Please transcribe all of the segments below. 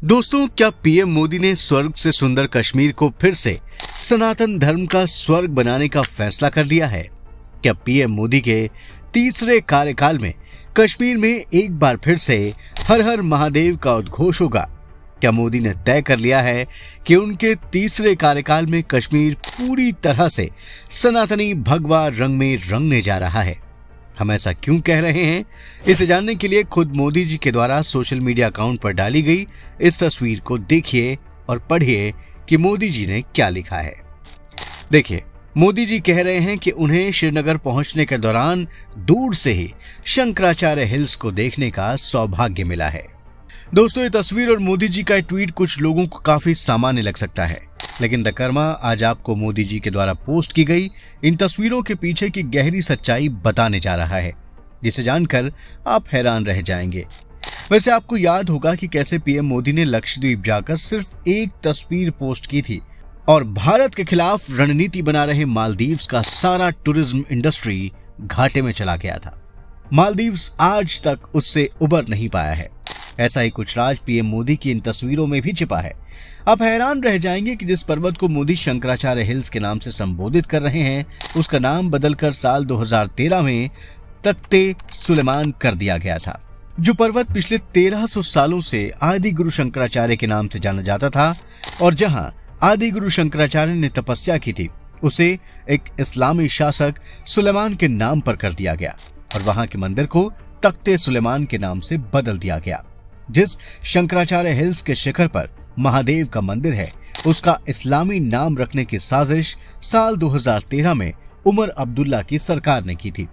दोस्तों, क्या पीएम मोदी ने स्वर्ग से सुंदर कश्मीर को फिर से सनातन धर्म का स्वर्ग बनाने का फैसला कर लिया है? क्या पीएम मोदी के तीसरे कार्यकाल में कश्मीर में एक बार फिर से हर हर महादेव का उद्घोष होगा? क्या मोदी ने तय कर लिया है कि उनके तीसरे कार्यकाल में कश्मीर पूरी तरह से सनातनी भगवा रंग में रंगने जा रहा है? हम ऐसा क्यों कह रहे हैं, इसे जानने के लिए खुद मोदी जी के द्वारा सोशल मीडिया अकाउंट पर डाली गई इस तस्वीर को देखिए और पढ़िए कि मोदी जी ने क्या लिखा है। देखिए, मोदी जी कह रहे हैं कि उन्हें श्रीनगर पहुंचने के दौरान दूर से ही शंकराचार्य हिल्स को देखने का सौभाग्य मिला है। दोस्तों, ये तस्वीर और मोदी जी का ट्वीट कुछ लोगों को काफी सामान्य लग सकता है, लेकिन द कर्मा आज आपको मोदी जी के द्वारा पोस्ट की गई इन तस्वीरों के पीछे की गहरी सच्चाई बताने जा रहा है, जिसे जानकर आप हैरान रह जाएंगे। वैसे आपको याद होगा कि कैसे पीएम मोदी ने लक्षद्वीप जाकर सिर्फ एक तस्वीर पोस्ट की थी और भारत के खिलाफ रणनीति बना रहे मालदीव्स का सारा टूरिज्म इंडस्ट्री घाटे में चला गया था। मालदीव्स आज तक उससे उबर नहीं पाया है। ऐसा ही कुछ राज पीएम मोदी की इन तस्वीरों में भी छिपा है। आप हैरान रह जाएंगे कि जिस पर्वत को मोदी शंकराचार्य हिल्स के नाम से संबोधित कर रहे हैं, उसका नाम बदलकर साल 2013 में तख्ते सुलेमान कर दिया गया था। जो पर्वत पिछले 1300 सालों से आदि गुरु शंकराचार्य के नाम से जाना जाता था और जहां आदि गुरु शंकराचार्य ने तपस्या की थी, उसे एक इस्लामी शासक सुलेमान के नाम पर कर दिया गया और वहां के मंदिर को तख्ते सुलेमान के नाम से बदल दिया गया। जिस शंकराचार्य हिल्स के शिखर पर महादेव का मंदिर है, उसका इस्लामी नाम रखने की साजिश साल 2013 में उमर अब्दुल्ला की सरकार ने की थी।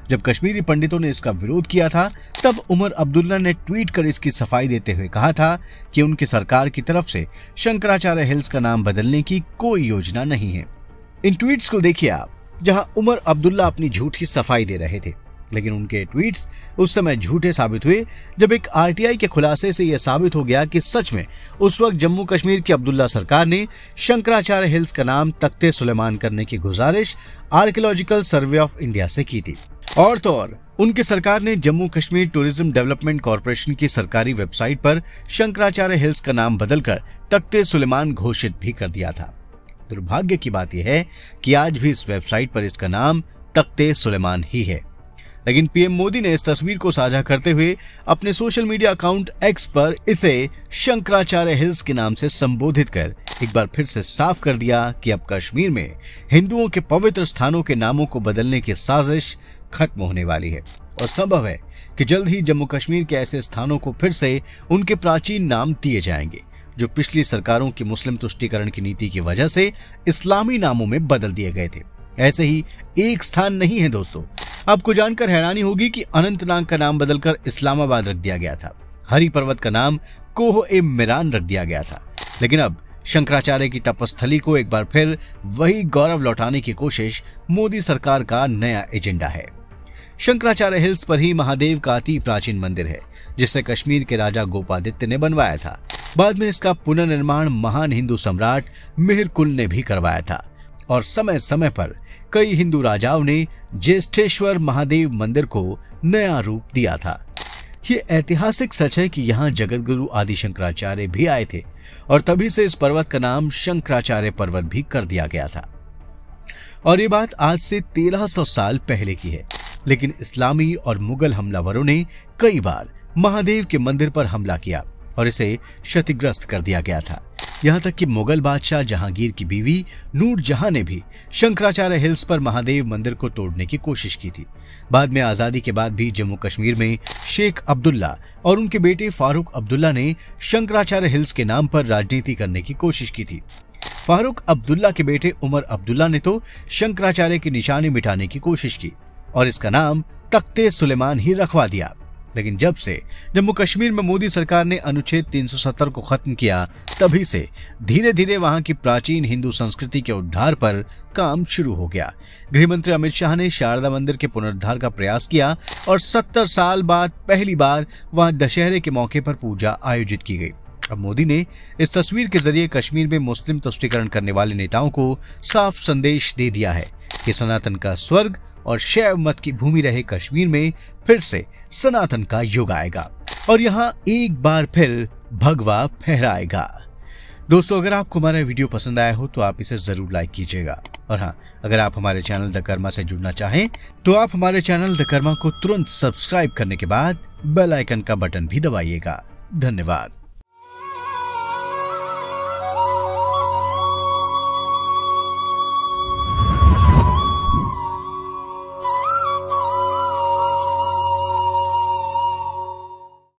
जब कश्मीरी पंडितों ने इसका विरोध किया था, तब उमर अब्दुल्ला ने ट्वीट कर इसकी सफाई देते हुए कहा था कि उनकी सरकार की तरफ से शंकराचार्य हिल्स का नाम बदलने की कोई योजना नहीं है। इन ट्वीट्स को देखिए आप, जहां उमर अब्दुल्ला अपनी झूठी सफाई दे रहे थे, लेकिन उनके ट्वीट्स उस समय झूठे साबित हुए जब एक आरटीआई के खुलासे से यह साबित हो गया कि सच में उस वक्त जम्मू कश्मीर की अब्दुल्ला सरकार ने शंकराचार्य हिल्स का नाम तख्ते सुलेमान करने की गुजारिश आर्कियोलॉजिकल सर्वे ऑफ इंडिया से की थी। और तो और उनकी सरकार ने Jammu Kashmir tourism development corporation की सरकारी वेबसाइट पर शंकराचार्य हिल्स का नाम बदलकर तख्ते सुलेमान घोषित भी कर दिया था। दुर्भाग्य की बात यह है कि आज भी इस वेबसाइट पर इसका नाम तख्ते सुलेमान ही है। लेकिन पीएम मोदी ने इस तस्वीर को साझा करते हुए अपने सोशल मीडिया अकाउंट एक्स पर इसे शंकराचार्य हिल्स के नाम से संबोधित कर एक बार फिर से साफ कर दिया कि अब कश्मीर में हिंदुओं के पवित्र स्थानों के नामों को बदलने की साजिश खत्म होने वाली है और संभव है कि जल्द ही जम्मू कश्मीर के ऐसे स्थानों को फिर से उनके प्राचीन नाम दिए जाएंगे, जो पिछली सरकारों की मुस्लिम तुष्टीकरण की नीति की वजह से इस्लामी नामों में बदल दिए गए थे। ऐसे ही एक स्थान नहीं है दोस्तों। आपको जानकर हैरानी होगी कि अनंतनाग का नाम बदलकर इस्लामाबाद रख दिया गया था। हरी पर्वत का नाम कोह-ए-मिरान रख दिया गया था। लेकिन अब शंकराचार्य की तपस्थली को एक बार फिर वही गौरव लौटाने की कोशिश मोदी सरकार का नया एजेंडा है। शंकराचार्य हिल्स पर ही महादेव का अति प्राचीन मंदिर है, जिसे कश्मीर के राजा गोपादित्य ने बनवाया था। बाद में इसका पुनर्निर्माण महान हिंदू सम्राट मिहिरकुल ने भी करवाया था और समय समय पर कई हिंदू राजाओं ने ज्येष्ठेश्वर महादेव मंदिर को नया रूप दिया था। ये ऐतिहासिक सच है कि यहाँ जगतगुरु आदि शंकराचार्य भी आए थे और तभी से इस पर्वत का नाम शंकराचार्य पर्वत भी कर दिया गया था। और ये बात आज से 1300 साल पहले की है, लेकिन इस्लामी और मुगल हमलावरों ने कई बार महादेव के मंदिर पर हमला किया और इसे क्षतिग्रस्त कर दिया गया था। यहाँ तक कि मुगल बादशाह जहांगीर की बीवी नूरजहां ने भी शंकराचार्य हिल्स पर महादेव मंदिर को तोड़ने की कोशिश की थी। बाद में आजादी के बाद भी जम्मू कश्मीर में शेख अब्दुल्ला और उनके बेटे फारूक अब्दुल्ला ने शंकराचार्य हिल्स के नाम पर राजनीति करने की कोशिश की थी। फारूक अब्दुल्ला के बेटे उमर अब्दुल्ला ने तो शंकराचार्य की निशानी मिटाने की कोशिश की और इसका नाम तख्ते सुलेमान ही रखवा दिया। लेकिन जब से जम्मू कश्मीर में मोदी सरकार ने अनुच्छेद 370 को खत्म किया, तभी से धीरे धीरे वहां की प्राचीन हिंदू संस्कृति के उद्धार पर काम शुरू हो गया। गृह मंत्री अमित शाह ने शारदा मंदिर के पुनरुद्धार का प्रयास किया और 70 साल बाद पहली बार वहां दशहरे के मौके पर पूजा आयोजित की गई। अब मोदी ने इस तस्वीर के जरिए कश्मीर में मुस्लिम तुष्टीकरण करने वाले नेताओं को साफ संदेश दे दिया है कि सनातन का स्वर्ग और शैव मत की भूमि रहे कश्मीर में फिर से सनातन का युग आएगा। और यहाँ एक बार फिर भगवा फहराएगा। दोस्तों, अगर आपको हमारा वीडियो पसंद आया हो तो आप इसे जरूर लाइक कीजिएगा। और हाँ, अगर आप हमारे चैनल द कर्मा से जुड़ना चाहें तो आप हमारे चैनल द कर्मा को तुरंत सब्सक्राइब करने के बाद बेल आइकन का बटन भी दबाइएगा। धन्यवाद।